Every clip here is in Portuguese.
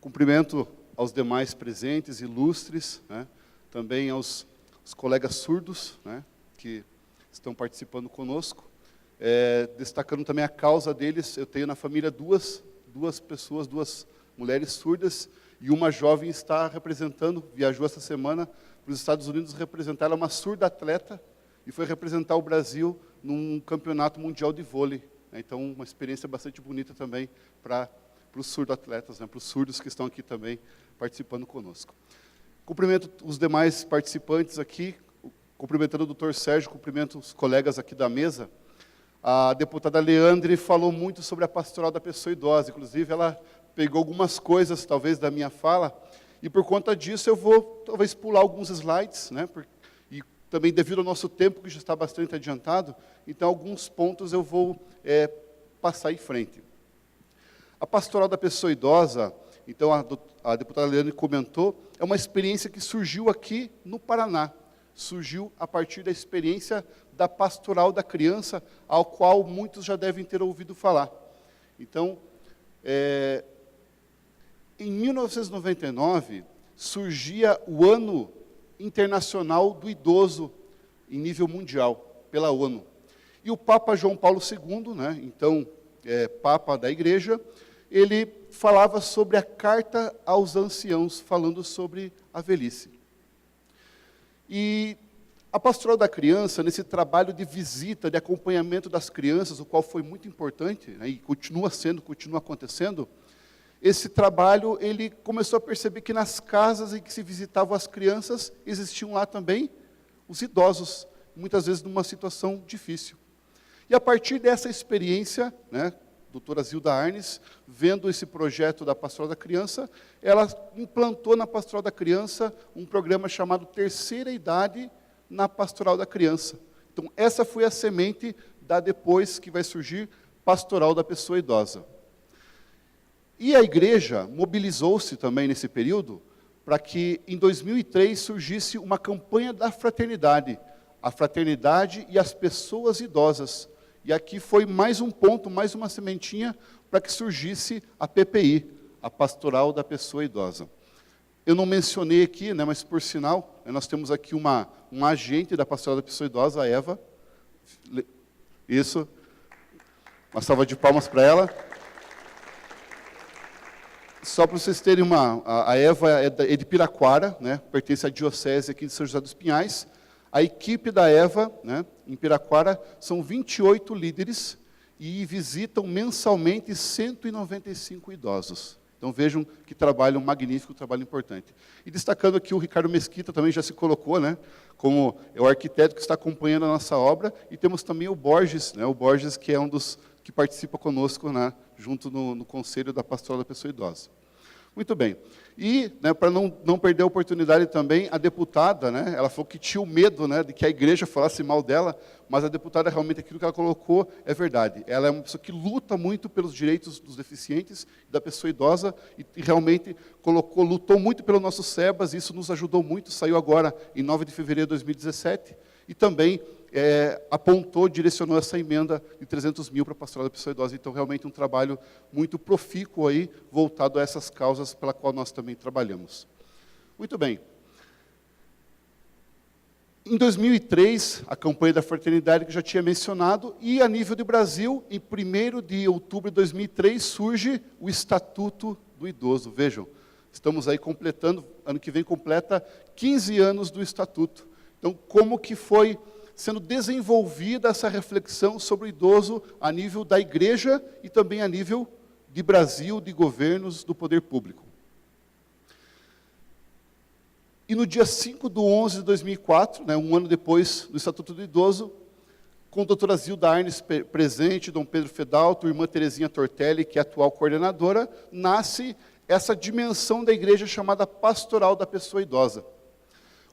Cumprimento aos demais presentes, ilustres, né? Também aos colegas surdos, né? Que estão participando conosco. Destacando também a causa deles, eu tenho na família duas pessoas, duas mulheres surdas, e uma jovem está representando, viajou essa semana para os Estados Unidos representar, ela é uma surda atleta, e foi representar o Brasil num campeonato mundial de vôlei. Então, uma experiência bastante bonita também para os surdo-atletas, né, para os surdos que estão aqui também participando conosco. Cumprimento os demais participantes aqui, cumprimentando o doutor Sérgio, cumprimento os colegas aqui da mesa. A deputada Leandre falou muito sobre a pastoral da pessoa idosa, inclusive ela pegou algumas coisas, talvez, da minha fala, e por conta disso eu vou, talvez, pular alguns slides, né, e também devido ao nosso tempo, que já está bastante adiantado, então alguns pontos eu vou passar em frente. A pastoral da pessoa idosa, então a deputada Leandre comentou, é uma experiência que surgiu aqui no Paraná, surgiu a partir da experiência da pastoral da criança, ao qual muitos já devem ter ouvido falar. Então, em 1999, surgia o Ano Internacional do Idoso, em nível mundial, pela ONU. E o Papa João Paulo II, né, então, Papa da Igreja, ele falava sobre a Carta aos Anciãos, falando sobre a velhice. E a pastoral da criança, nesse trabalho de visita, de acompanhamento das crianças, o qual foi muito importante, né, e continua acontecendo, esse trabalho, ele começou a perceber que nas casas em que se visitavam as crianças, existiam lá também os idosos, muitas vezes numa situação difícil. E a partir dessa experiência, né, doutora Zilda Arnes, vendo esse projeto da Pastoral da Criança, ela implantou na Pastoral da Criança um programa chamado Terceira Idade na Pastoral da Criança. Então, essa foi a semente da depois que vai surgir Pastoral da Pessoa Idosa. E a igreja mobilizou-se também nesse período para que, em 2003, surgisse uma campanha da fraternidade, a fraternidade e as pessoas idosas. E aqui foi mais um ponto, mais uma sementinha, para que surgisse a PPI, a Pastoral da Pessoa Idosa. Eu não mencionei aqui, né, mas por sinal, nós temos aqui uma agente da Pastoral da Pessoa Idosa, a Eva. Isso. Uma salva de palmas para ela. Só para vocês terem a Eva é de Piraquara, né, pertence à diocese aqui de São José dos Pinhais. A equipe da Eva, né, em Piraquara, são 28 líderes e visitam mensalmente 195 idosos. Então vejam que trabalho magnífico, trabalho importante. E destacando aqui o Ricardo Mesquita, também já se colocou, né, como é o arquiteto que está acompanhando a nossa obra, e temos também o Borges, né, o Borges que é um dos que participa conosco, né, junto no Conselho da Pastoral da Pessoa Idosa. Muito bem. E, né, para não perder a oportunidade também, a deputada, né, ela falou que tinha o medo, né, de que a igreja falasse mal dela, mas a deputada realmente, aquilo que ela colocou é verdade. Ela é uma pessoa que luta muito pelos direitos dos deficientes, da pessoa idosa, e realmente lutou muito pelo nosso SEBAS, e isso nos ajudou muito, saiu agora em 9 de fevereiro de 2017, e também apontou, direcionou essa emenda de 300 mil para a Pastoral da Pessoa Idosa. Então, realmente, um trabalho muito profícuo aí, voltado a essas causas pela qual nós também trabalhamos. Muito bem. Em 2003, a campanha da fraternidade que eu já tinha mencionado, e a nível de Brasil, em 1º de outubro de 2003, surge o Estatuto do Idoso. Vejam, estamos aí completando, ano que vem completa 15 anos do Estatuto. Então, como que foi sendo desenvolvida essa reflexão sobre o idoso a nível da igreja e também a nível de Brasil, de governos, do poder público. E no dia 5/11 de 2004, né, um ano depois do Estatuto do Idoso, com a doutora Zilda Arnes presente, Dom Pedro Fedalto, irmã Terezinha Tortelli, que é a atual coordenadora, nasce essa dimensão da igreja chamada Pastoral da Pessoa Idosa.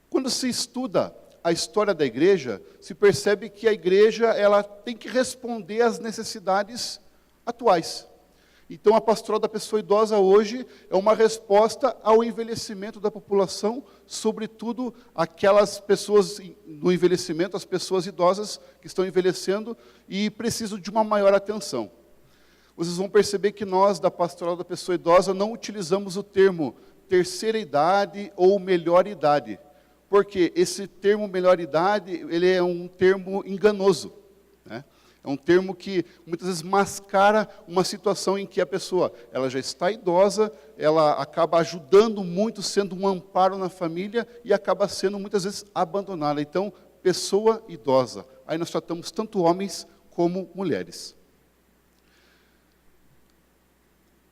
Quando se estuda a história da igreja, se percebe que a igreja ela tem que responder às necessidades atuais. Então, a pastoral da pessoa idosa hoje é uma resposta ao envelhecimento da população, sobretudo aquelas pessoas no envelhecimento, as pessoas idosas que estão envelhecendo e precisam de uma maior atenção. vocês vão perceber que nós, da Pastoral da Pessoa Idosa, não utilizamos o termo terceira idade ou melhor idade. Porque esse termo melhor idade, ele é um termo enganoso, né? É um termo que muitas vezes mascara uma situação em que a pessoa ela já está idosa, ela acaba ajudando muito, sendo um amparo na família e acaba sendo muitas vezes abandonada. Então, pessoa idosa. Aí nós tratamos tanto homens como mulheres.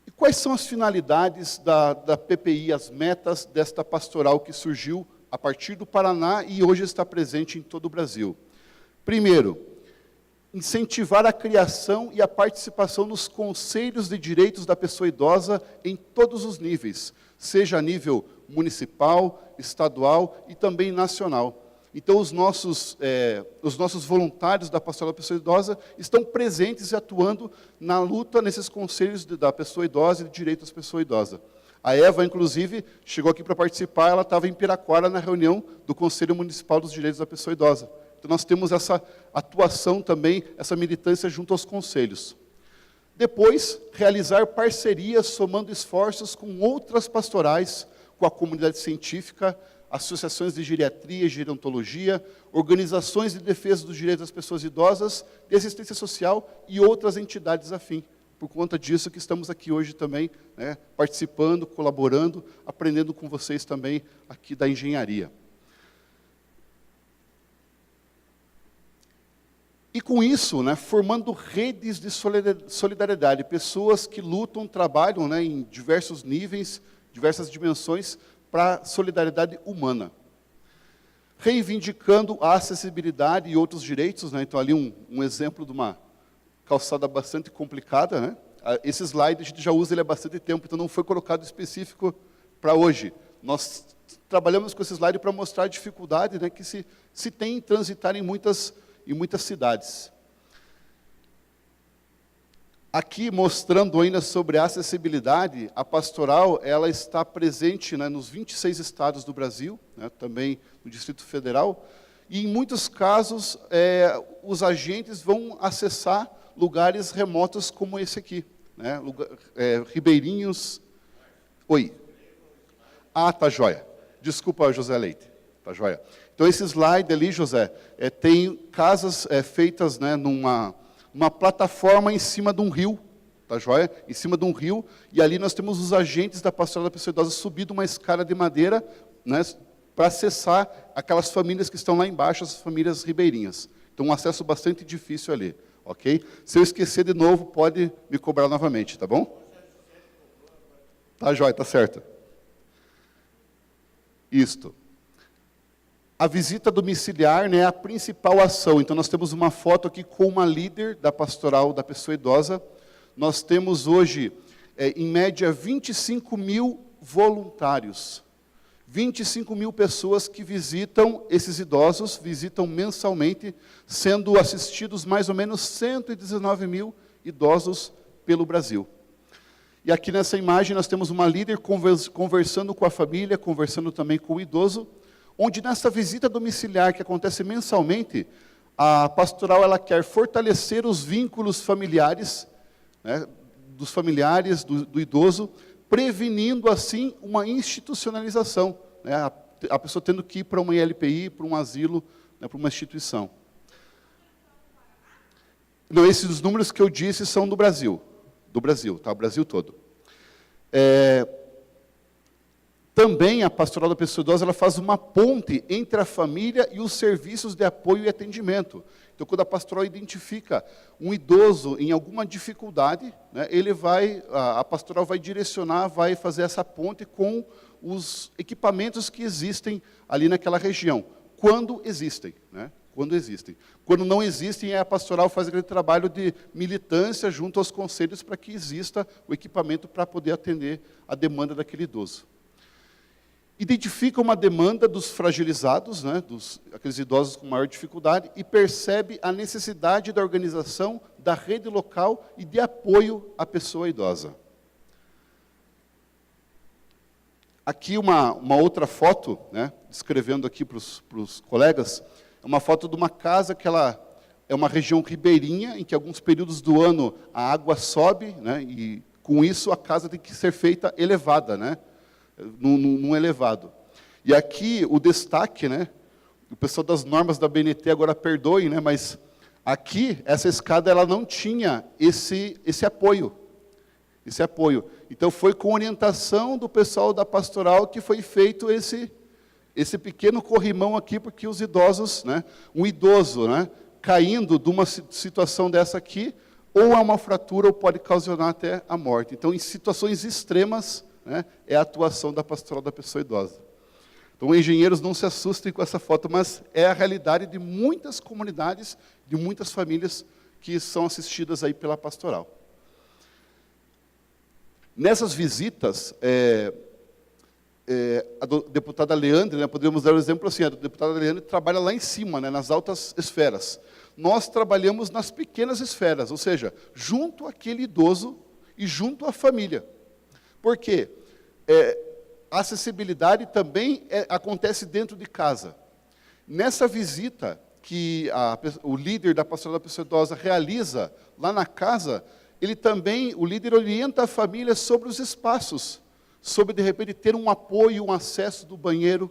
E quais são as finalidades da PPI, as metas desta pastoral que surgiu a partir do Paraná e hoje está presente em todo o Brasil? Primeiro, incentivar a criação e a participação nos conselhos de direitos da pessoa idosa em todos os níveis, seja a nível municipal, estadual e também nacional. Então, os nossos voluntários da Pastoral da Pessoa Idosa estão presentes e atuando na luta nesses conselhos da pessoa idosa e de direitos da pessoa idosa. A Eva, inclusive, chegou aqui para participar, ela estava em Piraquara na reunião do Conselho Municipal dos Direitos da Pessoa Idosa. Então, nós temos essa atuação também, essa militância junto aos conselhos. Depois, realizar parcerias, somando esforços com outras pastorais, com a comunidade científica, associações de geriatria e gerontologia, organizações de defesa dos direitos das pessoas idosas, de assistência social e outras entidades afins. Por conta disso que estamos aqui hoje também, né, participando, colaborando, aprendendo com vocês também aqui da engenharia. E com isso, né, formando redes de solidariedade, pessoas que lutam, trabalham, né, em diversos níveis, diversas dimensões, para a solidariedade humana. Reivindicando a acessibilidade e outros direitos, né, então ali um exemplo de uma calçada bastante complicada, né? Esse slide a gente já usa ele há bastante tempo, então não foi colocado específico para hoje. Nós trabalhamos com esse slide para mostrar a dificuldade, né, que se tem em transitar em muitas cidades. Aqui, mostrando ainda sobre a acessibilidade, a pastoral ela está presente, né, nos 26 estados do Brasil, né, também no Distrito Federal, e em muitos casos os agentes vão acessar lugares remotos como esse aqui, né, Ribeirinhos. Oi. Ah, tá joia. Desculpa, José Leite. Tá joia. Então, esse slide ali, José, tem casas feitas, né, numa plataforma em cima de um rio, tá joia? Em cima de um rio, e ali nós temos os agentes da Pastoral da Pessoa Idosa subindo uma escada de madeira, né, para acessar aquelas famílias que estão lá embaixo, as famílias ribeirinhas. Então, um acesso bastante difícil ali, ok? Se eu esquecer de novo, pode me cobrar novamente, tá bom? Tá joia, tá certo. Isto. A visita domiciliar, né, é a principal ação. Então, nós temos uma foto aqui com uma líder da Pastoral da Pessoa Idosa. Nós temos hoje, em média, 25 mil voluntários. 25 mil pessoas que visitam esses idosos, visitam mensalmente, sendo assistidos mais ou menos 119 mil idosos pelo Brasil. E aqui nessa imagem nós temos uma líder conversando com a família, conversando também com o idoso, onde nessa visita domiciliar que acontece mensalmente, a pastoral ela quer fortalecer os vínculos familiares, né, dos familiares do idoso, prevenindo assim uma institucionalização, né, a pessoa tendo que ir para uma ILPI, para um asilo, né, para uma instituição. Não, esses números que eu disse são do Brasil, tá, o Brasil todo. Também a Pastoral da Pessoa Idosa ela faz uma ponte entre a família e os serviços de apoio e atendimento. Então, quando a pastoral identifica um idoso em alguma dificuldade, né, a pastoral vai direcionar, vai fazer essa ponte com os equipamentos que existem ali naquela região, quando existem, né? Quando existem. Quando não existem, a pastoral faz aquele trabalho de militância junto aos conselhos para que exista o equipamento para poder atender a demanda daquele idoso. Identifica uma demanda dos fragilizados, né, aqueles idosos com maior dificuldade, e percebe a necessidade da organização da rede local e de apoio à pessoa idosa. Aqui uma outra foto, né, descrevendo aqui para os colegas, é uma foto de uma casa que ela é uma região ribeirinha, em que alguns períodos do ano a água sobe, né, e com isso a casa tem que ser feita elevada, né, num elevado. E aqui o destaque, né, o pessoal das normas da BNT agora perdoem, né, mas aqui essa escada ela não tinha esse apoio. Esse apoio. Então foi com orientação do pessoal da pastoral que foi feito esse pequeno corrimão aqui, porque os idosos, né, um idoso, né, caindo de uma situação dessa aqui, ou é uma fratura ou pode causar até a morte. Então, em situações extremas, né, é a atuação da pastoral da pessoa idosa. Então, engenheiros, não se assustem com essa foto, mas é a realidade de muitas comunidades, de muitas famílias que são assistidas aí pela pastoral. Nessas visitas, a deputada Leandre, né, poderíamos dar um exemplo assim, a deputada Leandre trabalha lá em cima, né, nas altas esferas. Nós trabalhamos nas pequenas esferas, ou seja, junto àquele idoso e junto à família. Por quê? A acessibilidade também acontece dentro de casa. Nessa visita que o líder da pastoral da pessoa idosa realiza lá na casa, o líder orienta a família sobre os espaços, sobre, de repente, ter um apoio, um acesso do banheiro.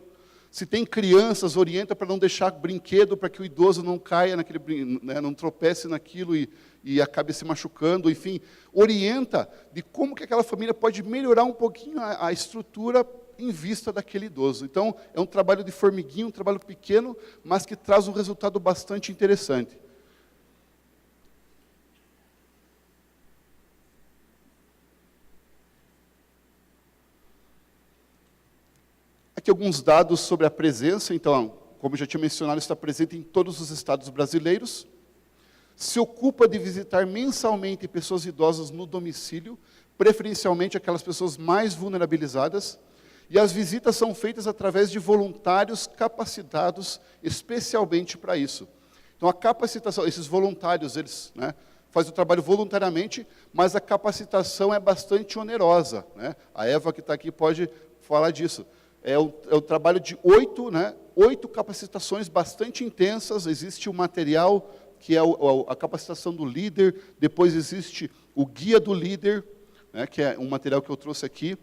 Se tem crianças, orienta para não deixar brinquedo, para que o idoso não caia naquele, né, não tropece naquilo e acabe se machucando, enfim. Orienta de como que aquela família pode melhorar um pouquinho a estrutura em vista daquele idoso. Então, é um trabalho de formiguinha, um trabalho pequeno, mas que traz um resultado bastante interessante. Aqui alguns dados sobre a presença. Então, como eu já tinha mencionado, está presente em todos os estados brasileiros. Se ocupa de visitar mensalmente pessoas idosas no domicílio, preferencialmente aquelas pessoas mais vulnerabilizadas. E as visitas são feitas através de voluntários capacitados especialmente para isso. Então, a capacitação, esses voluntários, eles, né, fazem o trabalho voluntariamente, mas a capacitação é bastante onerosa, né? A Eva, que está aqui, pode falar disso. É o trabalho de 8 capacitações bastante intensas. Existe o material, que é a capacitação do líder, depois existe o guia do líder, né, que é um material que eu trouxe aqui.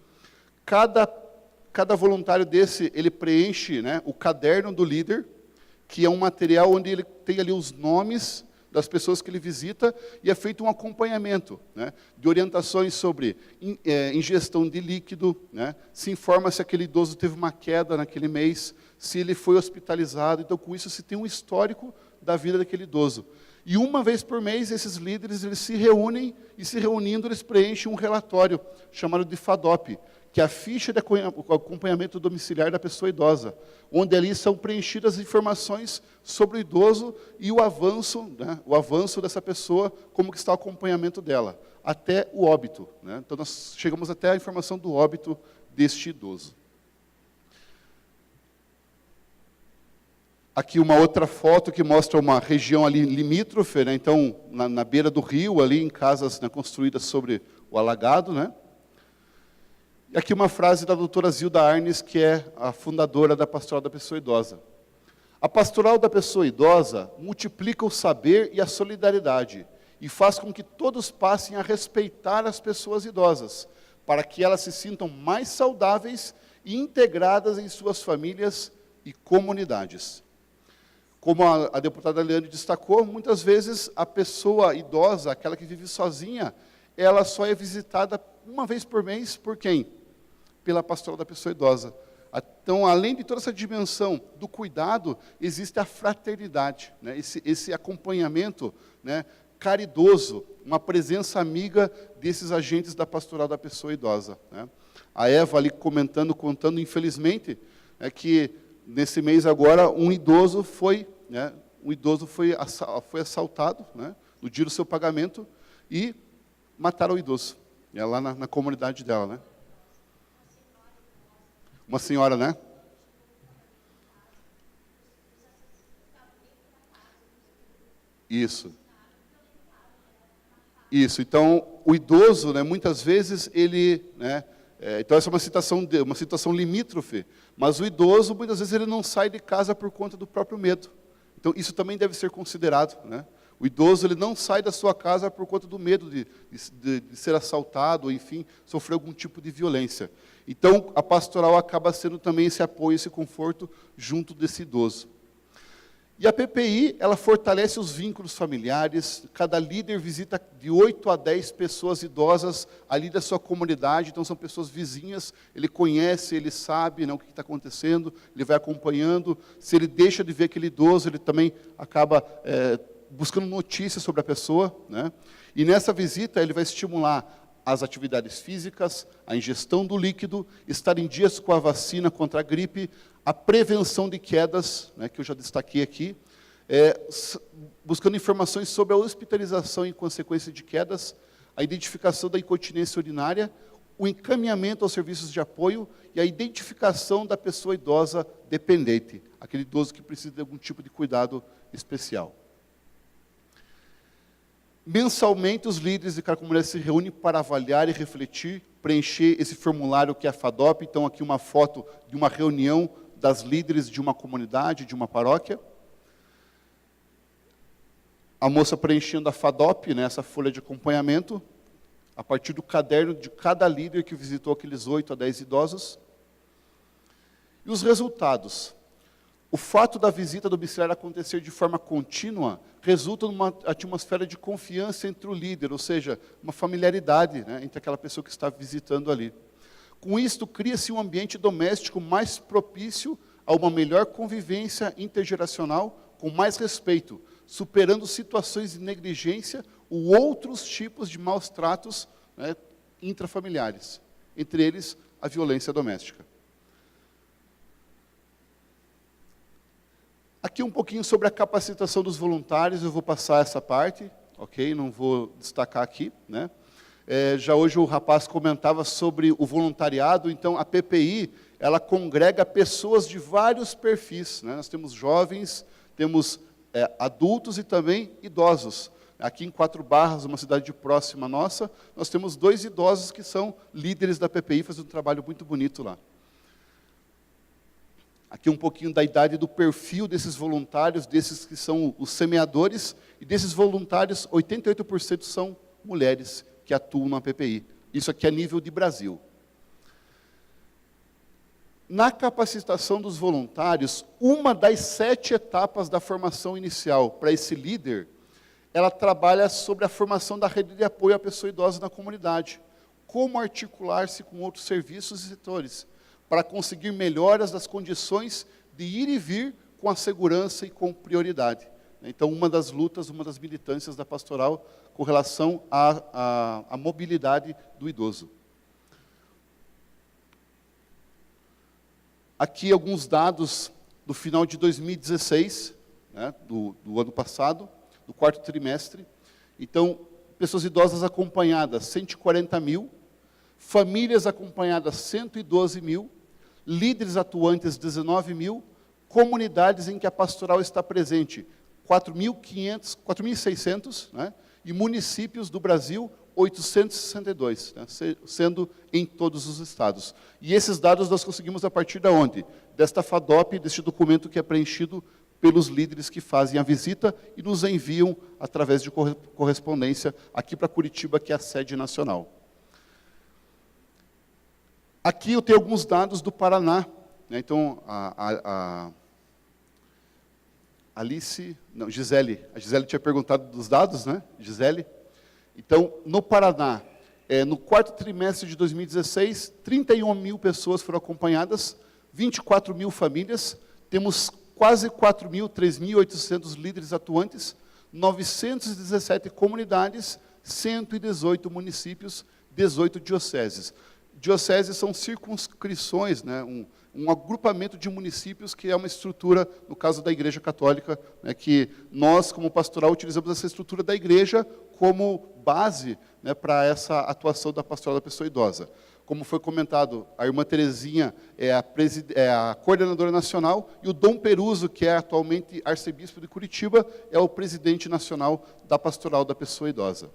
Cada voluntário desse, ele preenche, né, o caderno do líder, que é um material onde ele tem ali os nomes das pessoas que ele visita, e é feito um acompanhamento, né, de orientações sobre ingestão de líquido, né, se informa se aquele idoso teve uma queda naquele mês, se ele foi hospitalizado. Então, com isso, se tem um histórico da vida daquele idoso. E uma vez por mês, esses líderes eles se reúnem, e se reunindo, eles preenchem um relatório, chamado de FADOP, que é a ficha de acompanhamento domiciliar da pessoa idosa, onde ali são preenchidas informações sobre o idoso e o avanço, né, o avanço dessa pessoa, como que está o acompanhamento dela, até o óbito, né? Então, nós chegamos até a informação do óbito deste idoso. Aqui uma outra foto que mostra uma região ali limítrofe, né? Então, na beira do rio, ali em casas, né, construídas sobre o alagado, né? E aqui uma frase da doutora Zilda Arnes, que é a fundadora da Pastoral da Pessoa Idosa. A Pastoral da Pessoa Idosa multiplica o saber e a solidariedade e faz com que todos passem a respeitar as pessoas idosas, para que elas se sintam mais saudáveis e integradas em suas famílias e comunidades. Como a deputada Leandre destacou, muitas vezes a pessoa idosa, aquela que vive sozinha, ela só é visitada uma vez por mês por quem? Pela pastoral da pessoa idosa. Então, além de toda essa dimensão do cuidado, existe a fraternidade, né? Esse acompanhamento, né, caridoso, uma presença amiga desses agentes da pastoral da pessoa idosa, né? A Eva ali contando, infelizmente, que nesse mês agora um idoso foi assaltado, né, no dia do seu pagamento, e mataram o idoso, lá na comunidade dela, né? Uma senhora, né? Isso. Isso. Então, o idoso, né, muitas vezes, ele, né, então essa é uma situação limítrofe, mas o idoso, muitas vezes, ele não sai de casa por conta do próprio medo. Então, isso também deve ser considerado, né? O idoso ele não sai da sua casa por conta do medo de ser assaltado, ou, enfim, sofrer algum tipo de violência. Então, a pastoral acaba sendo também esse apoio, esse conforto junto desse idoso. E a PPI, ela fortalece os vínculos familiares, cada líder visita de 8 a 10 pessoas idosas ali da sua comunidade, então são pessoas vizinhas, ele conhece, ele sabe, né, o que está acontecendo, ele vai acompanhando. Se ele deixa de ver aquele idoso, ele também acaba buscando notícias sobre a pessoa, né? E nessa visita ele vai estimular as atividades físicas, a ingestão do líquido, estar em dias com a vacina contra a gripe, a prevenção de quedas, né, que eu já destaquei aqui, buscando informações sobre a hospitalização em consequência de quedas, a identificação da incontinência urinária, o encaminhamento aos serviços de apoio e a identificação da pessoa idosa dependente, aquele idoso que precisa de algum tipo de cuidado especial. Mensalmente, os líderes de cada comunidade se reúnem para avaliar e refletir, preencher esse formulário que é a FADOP. Então, aqui uma foto de uma reunião das líderes de uma comunidade, de uma paróquia. A moça preenchendo a FADOP, né, essa folha de acompanhamento, a partir do caderno de cada líder que visitou aqueles 8 a 10 idosos. E os resultados. O fato da visita domiciliar acontecer de forma contínua resulta numa atmosfera de confiança entre o líder, ou seja, uma familiaridade, né, entre aquela pessoa que está visitando ali. Com isto, cria-se um ambiente doméstico mais propício a uma melhor convivência intergeracional, com mais respeito, superando situações de negligência ou outros tipos de maus tratos, né, intrafamiliares, entre eles a violência doméstica. Aqui um pouquinho sobre a capacitação dos voluntários, eu vou passar essa parte, ok? Não vou destacar aqui, né? Já hoje o rapaz comentava sobre o voluntariado, então a PPI, ela congrega pessoas de vários perfis, né? Nós temos jovens, temos adultos e também idosos. Aqui em Quatro Barras, uma cidade próxima nossa, nós temos 2 idosos que são líderes da PPI, fazendo um trabalho muito bonito lá. Aqui um pouquinho da idade do perfil desses voluntários, desses que são os semeadores, e desses voluntários, 88% são mulheres que atuam na PPI. Isso aqui é nível de Brasil. Na capacitação dos voluntários, uma das 7 etapas da formação inicial para esse líder, ela trabalha sobre a formação da rede de apoio à pessoa idosa na comunidade. Como articular-se com outros serviços e setores, para conseguir melhoras das condições de ir e vir com a segurança e com prioridade. Então, uma das lutas, uma das militâncias da pastoral com relação à mobilidade do idoso. Aqui alguns dados do final de 2016, né, do ano passado, do 4º trimestre. Então, pessoas idosas acompanhadas, 140 mil, famílias acompanhadas, 112 mil, líderes atuantes, 19 mil, comunidades em que a pastoral está presente, 4.600, né, e municípios do Brasil, 862, né, sendo em todos os estados. E esses dados nós conseguimos a partir de onde? Desta FADOP, deste documento que é preenchido pelos líderes que fazem a visita e nos enviam, através de correspondência, aqui para Curitiba, que é a sede nacional. Aqui eu tenho alguns dados do Paraná, né? Então, a Gisele tinha perguntado dos dados, né, Gisele? Então, no Paraná, no 4º trimestre de 2016, 31 mil pessoas foram acompanhadas, 24 mil famílias, temos quase 3.800 líderes atuantes, 917 comunidades, 118 municípios, 18 dioceses. Dioceses são circunscrições, né, um agrupamento de municípios que é uma estrutura, no caso da Igreja Católica, né, que nós, como pastoral, utilizamos essa estrutura da Igreja como base, né, para essa atuação da pastoral da pessoa idosa. Como foi comentado, a irmã Terezinha é a coordenadora nacional e o Dom Peruso, que é atualmente arcebispo de Curitiba, é o presidente nacional da pastoral da pessoa idosa.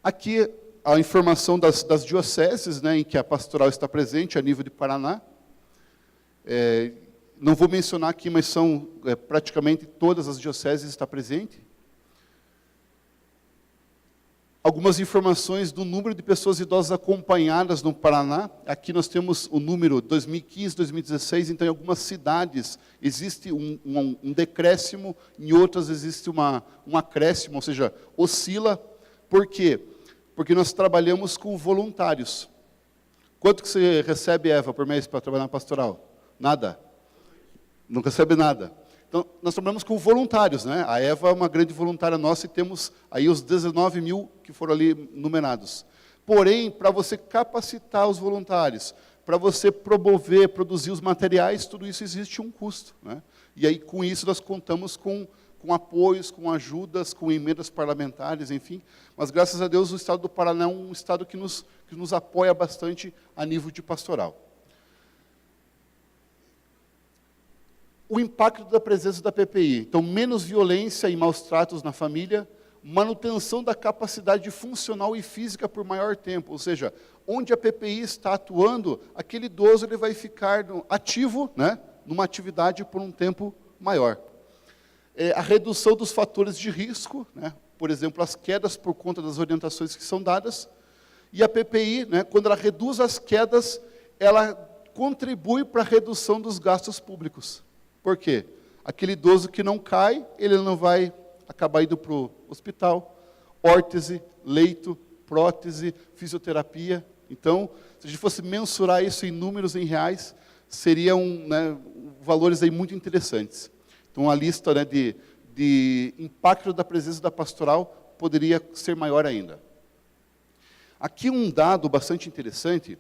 Aqui a informação das dioceses, né, em que a pastoral está presente, a nível de Paraná. não vou mencionar aqui, mas são praticamente todas as dioceses está presente. Algumas informações do número de pessoas idosas acompanhadas no Paraná. Aqui nós temos o número 2015, 2016, então em algumas cidades existe um decréscimo, em outras existe um acréscimo, ou seja, oscila. Por quê? Porque nós trabalhamos com voluntários. Quanto que você recebe, Eva, por mês para trabalhar na pastoral? Nada. Não recebe nada. Então, nós trabalhamos com voluntários, né? A Eva é uma grande voluntária nossa e temos aí os 19 mil que foram ali numerados. Porém, para você capacitar os voluntários, para você promover, produzir os materiais, tudo isso existe um custo, né? E aí, com isso, nós contamos com apoios, com ajudas, com emendas parlamentares, enfim. Mas, graças a Deus, o Estado do Paraná é um Estado que nos apoia bastante a nível de pastoral. O impacto da presença da PPI. Então, menos violência e maus tratos na família, manutenção da capacidade funcional e física por maior tempo. Ou seja, onde a PPI está atuando, aquele idoso ele vai ficar ativo, né, numa atividade por um tempo maior. A redução dos fatores de risco, né, por exemplo, as quedas por conta das orientações que são dadas. E a PPI, né, quando ela reduz as quedas, ela contribui para a redução dos gastos públicos. Por quê? Aquele idoso que não cai, ele não vai acabar indo para o hospital, órtese, leito, prótese, fisioterapia. Então, se a gente fosse mensurar isso em números, em reais, seriam, né, valores aí muito interessantes. Então, a lista, né, de impacto da presença da pastoral poderia ser maior ainda. Aqui um dado bastante interessante.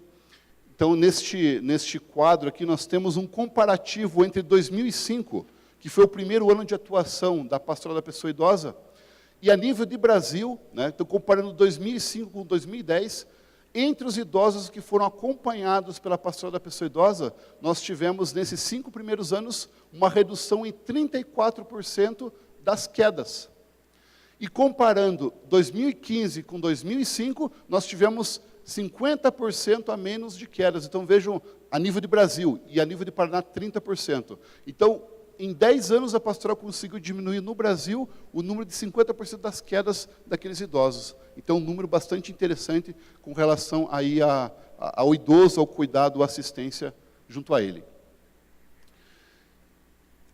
Então, neste quadro aqui, nós temos um comparativo entre 2005, que foi o primeiro ano de atuação da Pastoral da Pessoa Idosa, e a nível de Brasil, né, então, comparando 2005 com 2010, entre os idosos que foram acompanhados pela Pastoral da Pessoa Idosa, nós tivemos, nesses 5 primeiros anos, uma redução em 34% das quedas. E comparando 2015 com 2005, nós tivemos 50% a menos de quedas. Então, vejam, a nível de Brasil e a nível de Paraná, 30%. Então, em 10 anos, a pastoral conseguiu diminuir no Brasil o número de 50% das quedas daqueles idosos. Então, um número bastante interessante com relação aí ao idoso, ao cuidado, à assistência junto a ele.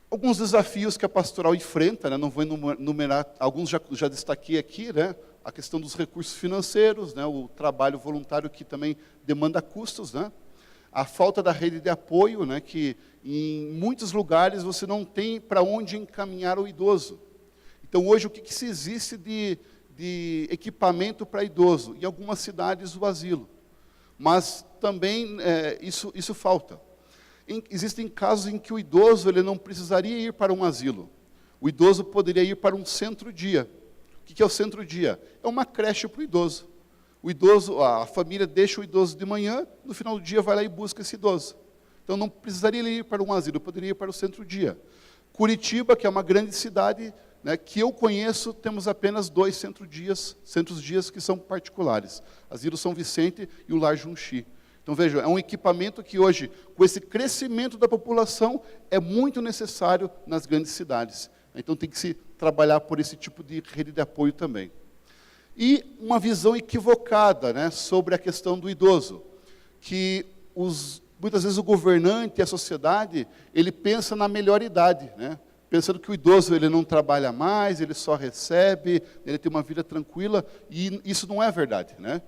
Alguns desafios que a pastoral enfrenta, né? Não vou enumerar, alguns já destaquei aqui, né? A questão dos recursos financeiros, né, o trabalho voluntário que também demanda custos, né, a falta da rede de apoio, né, que em muitos lugares você não tem para onde encaminhar o idoso. Então, hoje, o que se existe de equipamento para idoso? Em algumas cidades, o asilo. Mas também isso falta. Existem casos em que o idoso ele não precisaria ir para um asilo. O idoso poderia ir para um centro-dia. O que é o centro-dia? É uma creche para o idoso. O idoso, a família deixa o idoso de manhã, no final do dia vai lá e busca esse idoso. Então não precisaria ir para um asilo, poderia ir para o centro-dia. Curitiba, que é uma grande cidade, né, que eu conheço, temos apenas 2 centros-dias que são particulares. Asilo São Vicente e o Lar Junchi. Então vejam, é um equipamento que hoje, com esse crescimento da população, é muito necessário nas grandes cidades. Então tem que se trabalhar por esse tipo de rede de apoio também. E uma visão equivocada, né, sobre a questão do idoso, que muitas vezes o governante e a sociedade, ele pensa na melhor idade, né, pensando que o idoso ele não trabalha mais, ele só recebe, ele tem uma vida tranquila, e isso não é verdade, né?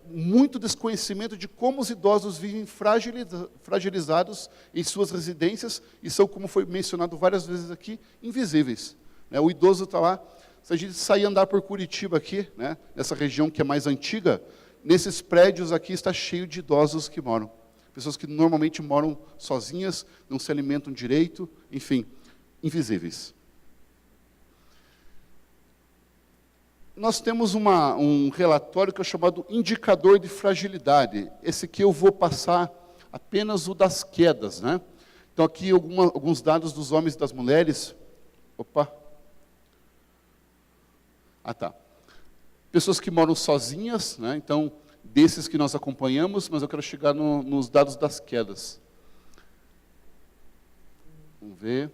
Muito desconhecimento de como os idosos vivem fragilizados em suas residências e são, como foi mencionado várias vezes aqui, invisíveis. O idoso está lá. Se a gente sair andar por Curitiba aqui, né, nessa região que é mais antiga, nesses prédios aqui está cheio de idosos que moram. Pessoas que normalmente moram sozinhas, não se alimentam direito, enfim, invisíveis. Nós temos um relatório que é chamado Indicador de Fragilidade. Esse aqui eu vou passar apenas o das quedas, né? Então, aqui alguns dados dos homens e das mulheres. Opa! Ah, tá. Pessoas que moram sozinhas, né? Então, desses que nós acompanhamos, mas eu quero chegar nos dados das quedas. Vamos ver.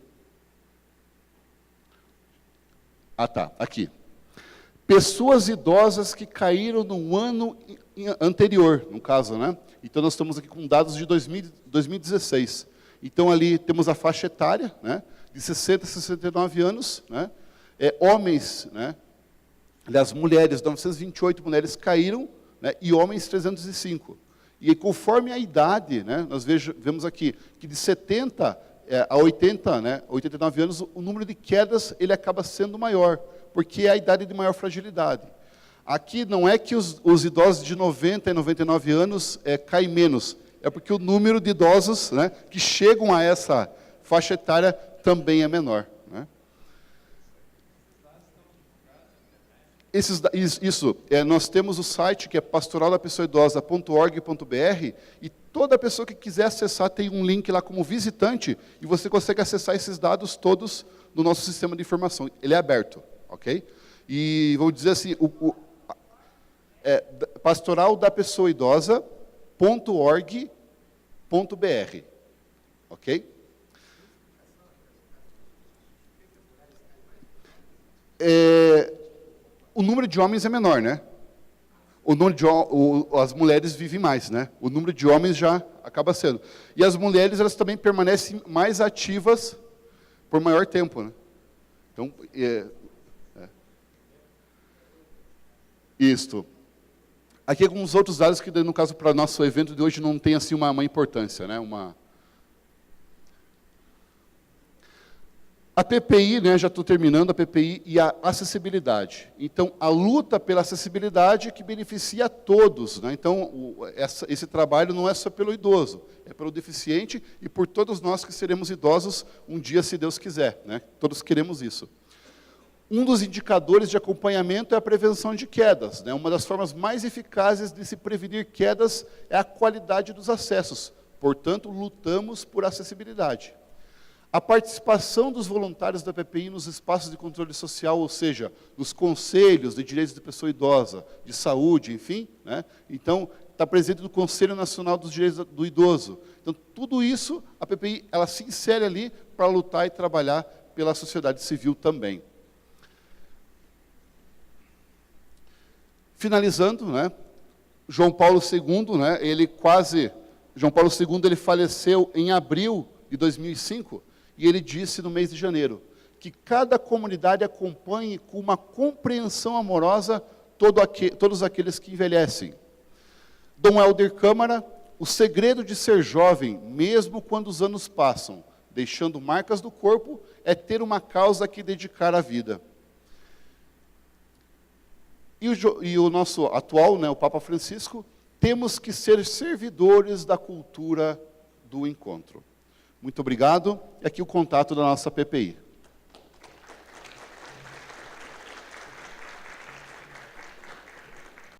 Ah, tá, aqui. Pessoas idosas que caíram no ano anterior, no caso, né? Então, nós estamos aqui com dados de 2016. Então, ali temos a faixa etária, né? De 60 a 69 anos, né? Homens, né? Aliás, mulheres, 928 mulheres caíram, né? E homens 305. E conforme a idade, né? Nós vemos aqui que de 70 a 80, né? 89 anos, o número de quedas ele acaba sendo maior, porque é a idade de maior fragilidade. Aqui não é que os idosos de 90 e 99 anos caem menos, é porque o número de idosos, né, que chegam a essa faixa etária também é menor. Né? Nós temos o site que é pastoraldapessoaidosa.org.br e toda pessoa que quiser acessar tem um link lá como visitante e você consegue acessar esses dados todos no nosso sistema de informação. Ele é aberto, ok? E vou dizer assim, pastoraldapessoaidosa.org.br, ok? O número de homens é menor, né? As mulheres vivem mais, né? O número de homens já acaba sendo. E as mulheres, elas também permanecem mais ativas por maior tempo, né? Então, isto. Aqui alguns outros dados que, no caso, para o nosso evento de hoje, não tem assim uma importância, né? A PPI, né, já estou terminando, a PPI e a acessibilidade. Então, a luta pela acessibilidade que beneficia a todos. Né? Então, esse trabalho não é só pelo idoso, é pelo deficiente e por todos nós que seremos idosos um dia, se Deus quiser. Né? Todos queremos isso. Um dos indicadores de acompanhamento é a prevenção de quedas. Né? Uma das formas mais eficazes de se prevenir quedas é a qualidade dos acessos. Portanto, lutamos por acessibilidade. A participação dos voluntários da PPI nos espaços de controle social, ou seja, nos conselhos de direitos de pessoa idosa, de saúde, enfim. Né? Então, está presente no Conselho Nacional dos Direitos do Idoso. Então, tudo isso, a PPI ela se insere ali para lutar e trabalhar pela sociedade civil também. Finalizando, né, João Paulo II, né, João Paulo II ele faleceu em abril de 2005, e ele disse no mês de janeiro, que cada comunidade acompanhe com uma compreensão amorosa todos aqueles que envelhecem. Dom Helder Câmara, o segredo de ser jovem, mesmo quando os anos passam, deixando marcas do corpo, é ter uma causa a que dedicar a vida. E o nosso atual, né, o Papa Francisco, temos que ser servidores da cultura do encontro. Muito obrigado. E aqui o contato da nossa PPI.